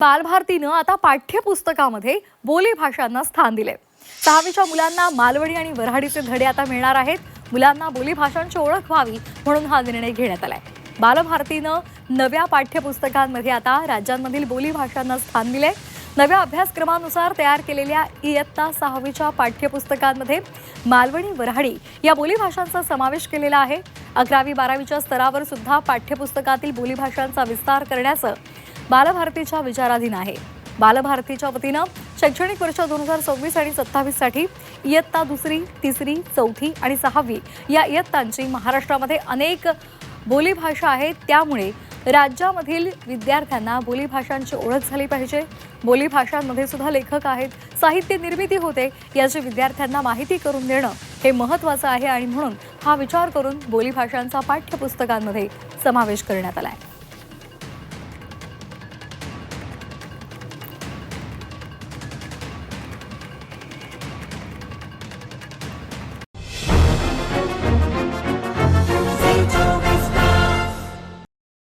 बालभारतीनं आता पाठ्यपुस्तकामध्ये बोली भाषांना स्थान दिले। 6वीच्या मुलांना मालवणी आणि वऱ्हाडीचे धडे आता मिळणार आहेत। मुलांना बोली भाषांची ओळख व्हावी म्हणून हा निर्णय घेण्यात आलाय। बालभारतीनं नव्या पाठ्यपुस्तकांमध्ये आता राज्यांमधील बोली भाषांना स्थान दिले। नव्या अभ्यासक्रमानुसार तयार केलेल्या इयत्ता 6वीच्या पाठ्यपुस्तकांमध्ये मालवणी वऱ्हाडी या बोली भाषांचा समावेश केलेला आहे। 11वी-12वीच्या स्तरावर सुद्धा पाठ्यपुस्तकातील बोली भाषांचा विस्तार करण्याचं बालभारतीच्या विचाराधीन आहे। बालभारतीच्या वतीनं शैक्षणिक वर्ष 2026 आणि 27 साठी इयत्ता 2री, 3री, 4थी आणि 6वी या इयत्तांची महाराष्ट्रामध्ये अनेक बोली भाषा आहेत। त्यामुळे राज्यामधील विद्यार्थ्यांना बोली भाषांची ओळख झाली पाहिजे। बोली भाषांमध्ये सुद्धा लेखक आहेत, साहित्य निर्मिती होते, याची विद्यार्थ्यांना माहिती करून देणं हे महत्त्वाचं आहे आणि म्हणून हा विचार करून बोली भाषांचा पाठ्यपुस्तकांमध्ये समावेश करण्यात आला आहे।